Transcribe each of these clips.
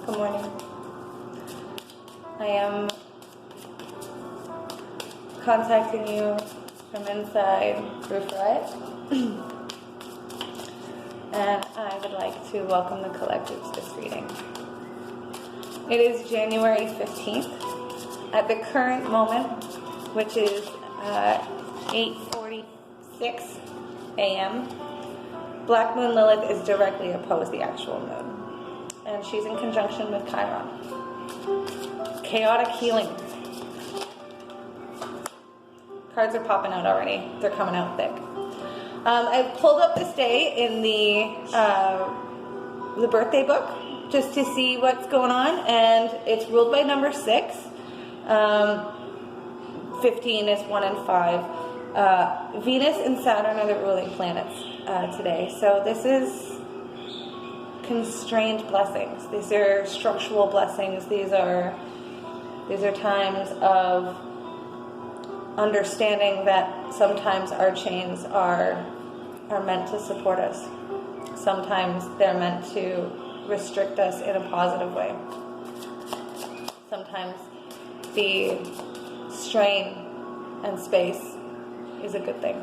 Good morning. I am contacting you from inside Roof Riot. And I would like to welcome the collective to this reading. It is January 15th. At the current moment, which is 8:46 a.m., Black Moon Lilith is directly opposed the actual moon. And she's in conjunction with Chiron. Chaotic healing. Cards are popping out already. They're coming out thick. I've pulled up this day in the birthday book just to see what's going on, and it's ruled by number 6. 15 is 1 and 5. Venus and Saturn are the ruling planets today. So this is constrained blessings. These are structural blessings. These are times of understanding that sometimes our chains are meant to support us. Sometimes they're meant to restrict us in a positive way. Sometimes the strain and space is a good thing.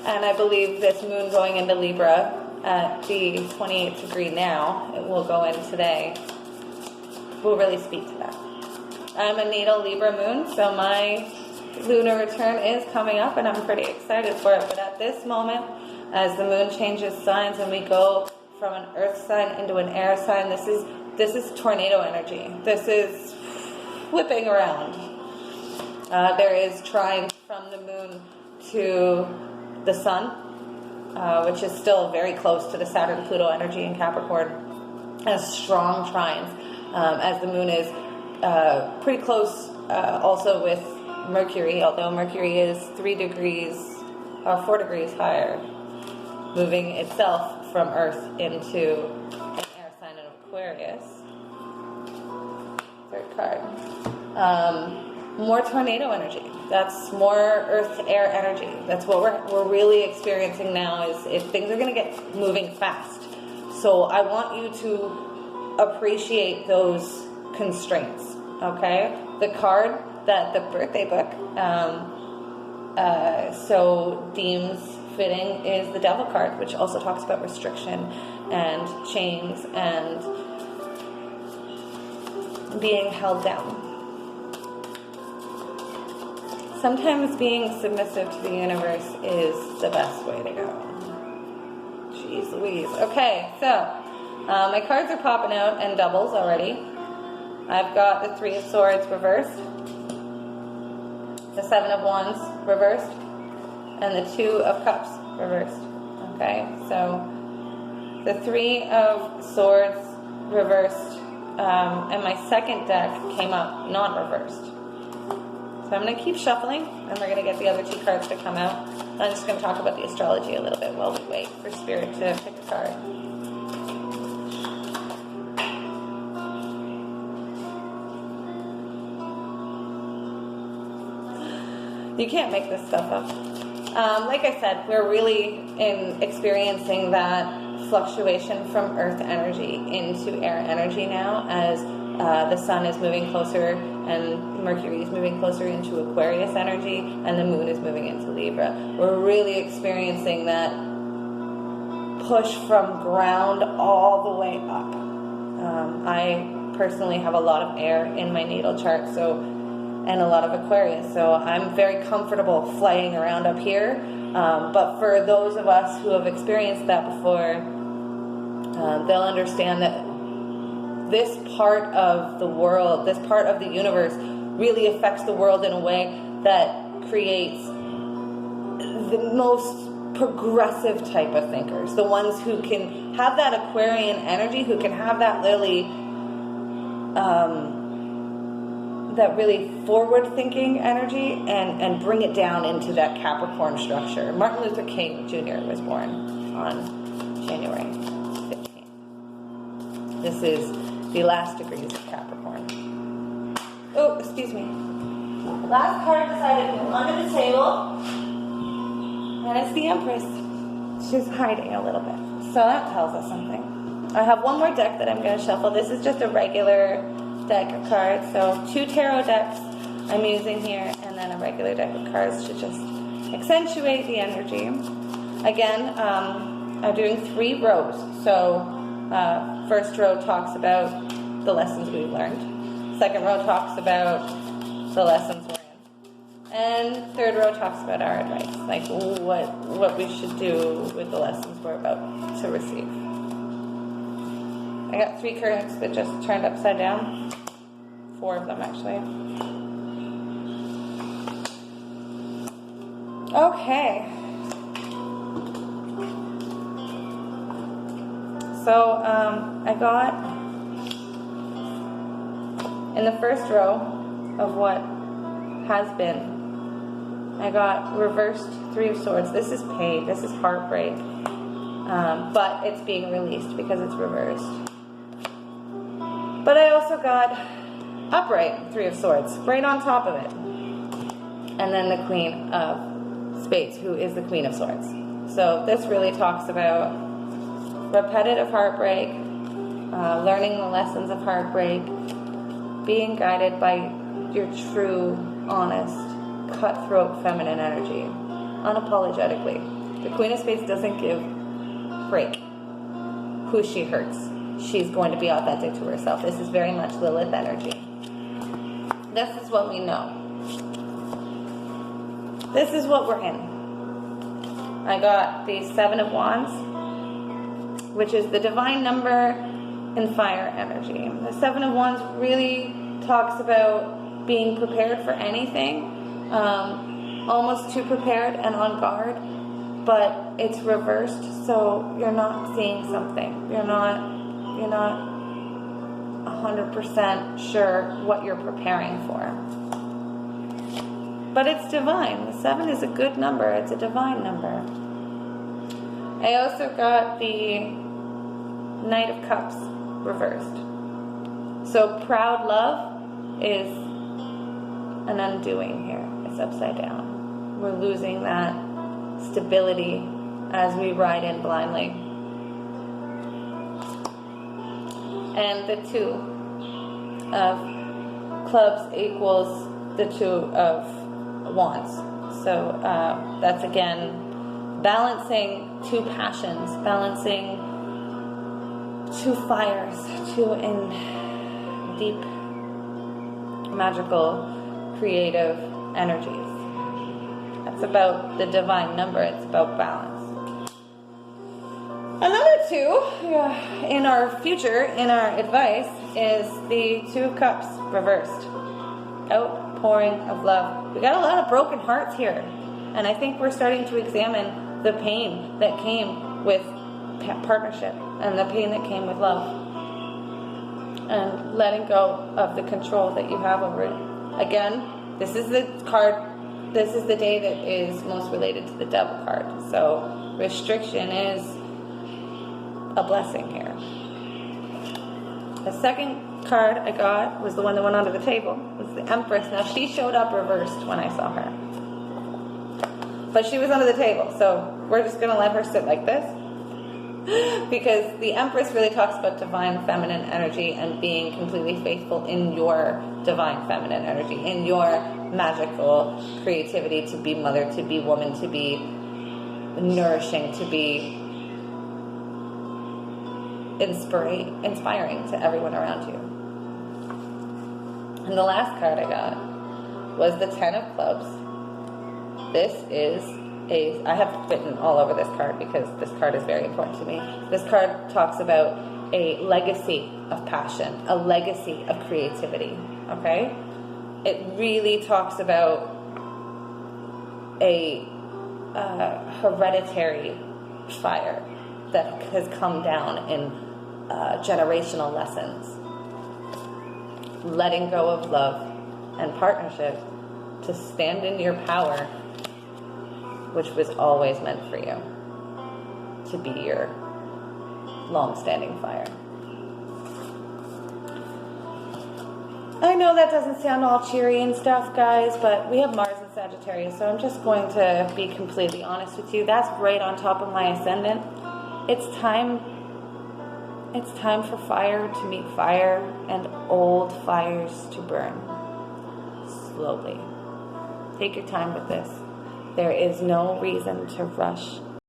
And I believe this moon going into Libra at the 28th degree now, it will go in today, will really speak to that. I'm a natal Libra moon, so my lunar return is coming up, and I'm pretty excited for it. But at this moment, as the moon changes signs and we go from an earth sign into an air sign, this is tornado energy. This is whipping around. There is trine from the moon to the sun, which is still very close to the Saturn-Pluto energy in Capricorn, and strong trines, as the moon is pretty close also with Mercury, although Mercury is 4 degrees higher, moving itself from Earth into an air sign of Aquarius. Third card. More tornado energy. That's more earth to air energy. That's what we're really experiencing now, is if things are going to get moving fast. So I want you to appreciate those constraints, okay? The card that the birthday book so deems fitting is the Devil card, which also talks about restriction and chains and being held down. Sometimes being submissive to the universe is the best way to go. Jeez Louise. Okay, so my cards are popping out in doubles already. I've got the 3 of Swords reversed, the 7 of Wands reversed, and the 2 of Cups reversed. Okay, so the 3 of Swords reversed, and my second deck came up not reversed. So I'm going to keep shuffling, and we're going to get the other 2 cards to come out. I'm just going to talk about the astrology a little bit while we wait for Spirit to pick a card. You can't make this stuff up. Like I said, we're really experiencing that fluctuation from Earth energy into air energy now, as the sun is moving closer and Mercury is moving closer into Aquarius energy, and the moon is moving into Libra. We're really experiencing that push from ground all the way up. I personally have a lot of air in my natal chart, and a lot of Aquarius, so I'm very comfortable flying around up here. But for those of us who have experienced that before, they'll understand that this part of the world, this part of the universe, really affects the world in a way that creates the most progressive type of thinkers, the ones who can have that Aquarian energy, who can have that really forward-thinking energy and bring it down into that Capricorn structure. Martin Luther King Jr. was born on January 15th. This is the last degrees of Capricorn. Oh, excuse me. Last card decided to move under the table, and it's the Empress. She's hiding a little bit, so that tells us something. I have one more deck that I'm going to shuffle. This is just a regular deck of cards. So 2 tarot decks I'm using here, and then a regular deck of cards to just accentuate the energy. Again, I'm doing 3 rows. So first row talks about the lessons we've learned. Second row talks about the lessons we're in. And third row talks about our advice, like what we should do with the lessons we're about to receive. I got 3 cards that just turned upside down. 4 of them, actually. Okay. So, I got, in the first row of what has been, I got reversed 3 of Swords. This is pain. This is heartbreak. But it's being released because it's reversed. But I also got upright 3 of Swords, right on top of it. And then the Queen of Spades, who is the Queen of Swords. So this really talks about repetitive heartbreak, learning the lessons of heartbreak, being guided by your true, honest, cutthroat feminine energy, unapologetically. The Queen of Spades doesn't give break who she hurts. She's going to be authentic to herself. This is very much Lilith energy. This is what we know. This is what we're in. I got the 7 of Wands, which is the divine number in fire energy. The 7 of Wands really talks about being prepared for anything, almost too prepared and on guard, but it's reversed, so you're not seeing something. You're not 100% sure what you're preparing for. But it's divine. The 7 is a good number. It's a divine number. I also got the Knight of Cups reversed. So proud love is an undoing here. It's upside down. We're losing that stability as we ride in blindly. And the 2 of Clubs equals the 2 of Wands. So that's again balancing 2 passions, balancing 2 fires, 2 in deep, magical, creative energies. That's about the divine number. It's about balance. Another 2 in our future, in our advice, is the 2 of Cups reversed. Outpouring of love. We got a lot of broken hearts here. And I think we're starting to examine the pain that came with partnership and the pain that came with love. And letting go of the control that you have over it. Again, this is the card, this is the day that is most related to the Devil card. So restriction is a blessing here. The second card I got was the one that went under the table. It was the Empress. Now she showed up reversed when I saw her. But she was under the table, so we're just going to let her sit like this. Because the Empress really talks about divine feminine energy and being completely faithful in your divine feminine energy, in your magical creativity, to be mother, to be woman, to be nourishing, to be inspiring to everyone around you. And the last card I got was the 10 of Clubs. This is I have written all over this card because this card is very important to me. This card talks about a legacy of passion, a legacy of creativity, okay? It really talks about a hereditary fire that has come down in generational lessons. Letting go of love and partnership to stand in your power, which was always meant for you to be your long-standing fire. I know that doesn't sound all cheery and stuff, guys, but we have Mars in Sagittarius, so I'm just going to be completely honest with you. That's right on top of my ascendant. It's time It's time for fire to meet fire and old fires to burn. Slowly. Take your time with this. There is no reason to rush